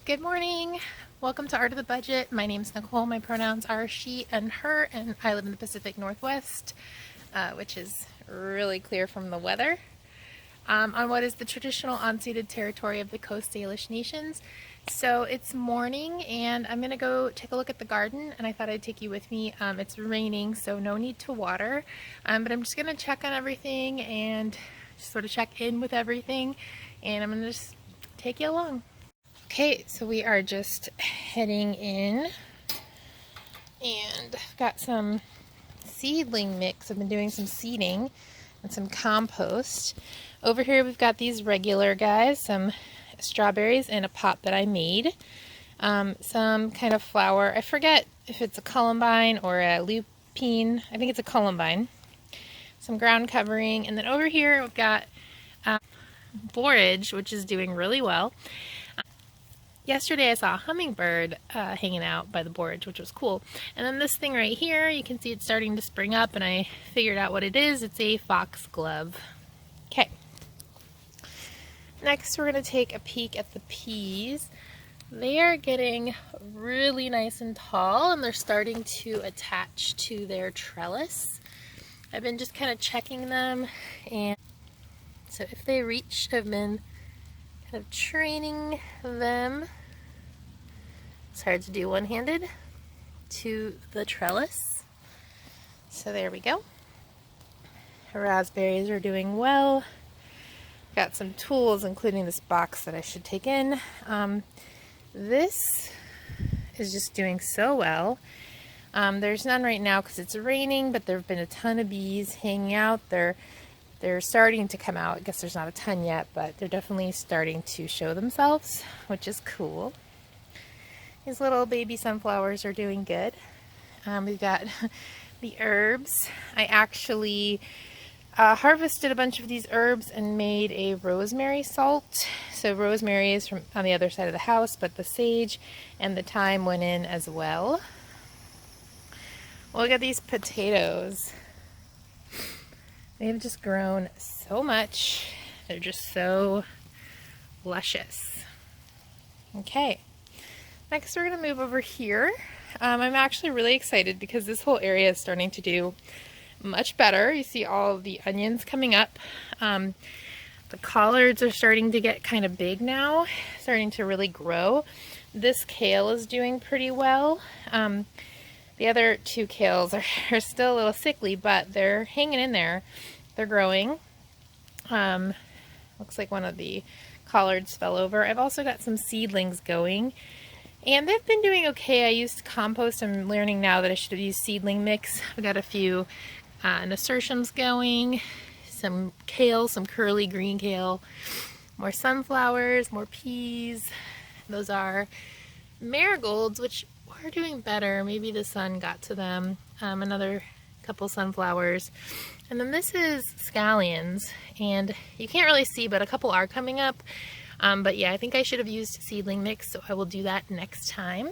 Good morning. Welcome to Art of the Budget. My name's Nicole. My pronouns are she and her, and I live in the Pacific Northwest, which is really clear from the weather, on what is the traditional unceded territory of the Coast Salish Nations. So it's morning, and I'm going to go take a look at the garden, and I thought I'd take you with me. It's raining, so no need to water, but I'm just going to check on everything and just sort of check in with everything, and I'm going to just take you along. Okay, so we are just heading in, and I've got some seedling mix. I've been doing some seeding and some compost. Over here we've got these regular guys, some strawberries in a pot that I made, some kind of flower. I forget if it's a columbine or a lupine. I think it's a columbine. Some ground covering, and then over here we've got borage, which is doing really well. Yesterday I saw a hummingbird hanging out by the borage, which was cool. And then this thing right here, you can see it's starting to spring up, and I figured out what it is. It's a foxglove. Okay. Next we're going to take a peek at the peas. They are getting really nice and tall, and they're starting to attach to their trellis. I've been just kind of checking them, and so if they reach, I've been kind of training them. It's hard to do one-handed, to the trellis. So there we go. Raspberries are doing well. Got some tools, including this box that I should take in. This is just doing so well. There's none right now because it's raining, but there have been a ton of bees hanging out. They're starting to come out. I guess there's not a ton yet, but they're definitely starting to show themselves, which is cool. These little baby sunflowers are doing good. We've got the herbs. I actually harvested a bunch of these herbs and made a rosemary salt. So rosemary is from on the other side of the house, but the sage and the thyme went in as well. Look at these potatoes. They've just grown so much. They're just so luscious. Okay, next we're going to move over here. I'm actually really excited because this whole area is starting to do much better. You see all of the onions coming up. The collards are starting to get kind of big now, starting to really grow. This kale is doing pretty well. The other two kales are still a little sickly, but they're hanging in there. They're growing. Looks like one of the collards fell over. I've also got some seedlings going, and they've been doing okay. I used compost. I'm learning now that I should have used seedling mix. I've got a few nasturtiums going, some kale, some curly green kale, more sunflowers, more peas. Those are marigolds, which are doing better. Maybe the sun got to them. Another couple sunflowers. And then this is scallions, and you can't really see, but a couple are coming up. But yeah, I think I should have used seedling mix, so I will do that next time.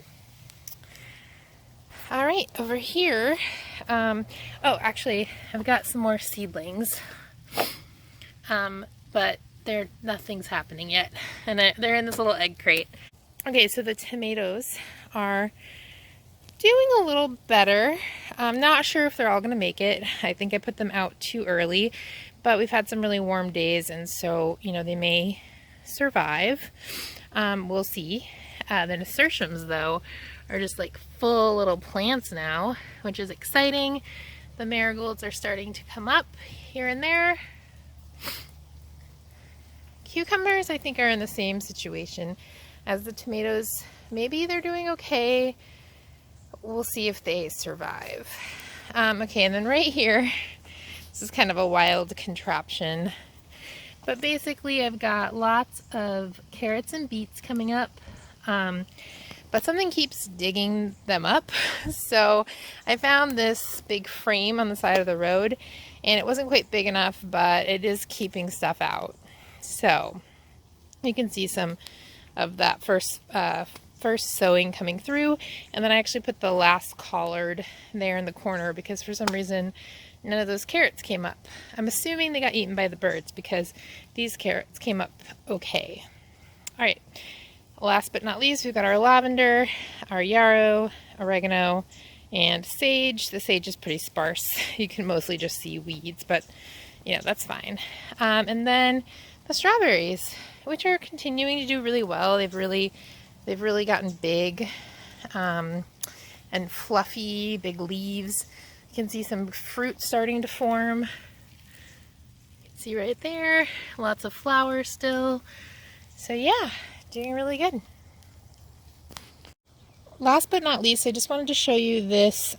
All right, over here, oh, actually, I've got some more seedlings, but nothing's happening yet, and they're in this little egg crate. Okay, so the tomatoes are doing a little better. I'm not sure if they're all going to make it. I think I put them out too early, but we've had some really warm days, and so, you know, they may survive. We'll see. The nasturtiums, though, are just like full little plants now, which is exciting. The marigolds are starting to come up here and there. Cucumbers, I think, are in the same situation as the tomatoes. Maybe they're doing okay. We'll see if they survive. Okay, and then right here, this is kind of a wild contraption, but basically I've got lots of carrots and beets coming up, but something keeps digging them up. So I found this big frame on the side of the road, and it wasn't quite big enough, but it is keeping stuff out. So you can see some of that first sowing coming through, and then I actually put the last collard there in the corner because for some reason none of those carrots came up. I'm assuming they got eaten by the birds because these carrots came up okay. All right, Last but not least, we've got our lavender, our yarrow, oregano, and sage. The sage is pretty sparse. You can mostly just see weeds, but you know, that's fine. And then the strawberries, which are continuing to do really well. They've really gotten big and fluffy, big leaves. You can see some fruit starting to form. You can see right there, lots of flowers still. So yeah, doing really good. Last but not least, I just wanted to show you this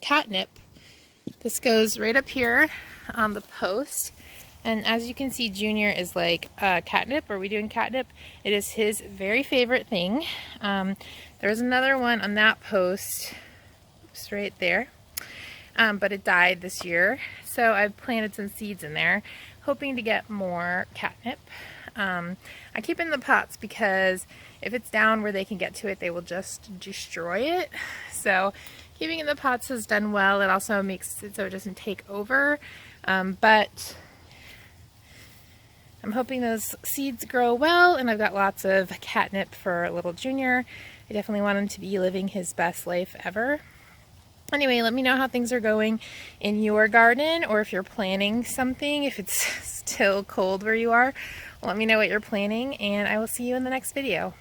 catnip. This goes right up here on the post. And as you can see, Junior is like, catnip, are we doing catnip? It is his very favorite thing. There's another one on that post, oops, right there. But it died this year. So I've planted some seeds in there, hoping to get more catnip. I keep in the pots because if it's down where they can get to it, they will just destroy it. So keeping in the pots has done well. It also makes it so it doesn't take over. But I'm hoping those seeds grow well, and I've got lots of catnip for little Junior. I definitely want him to be living his best life ever. Anyway, let me know how things are going in your garden, or if you're planning something, if it's still cold where you are. Let me know what you're planning, and I will see you in the next video.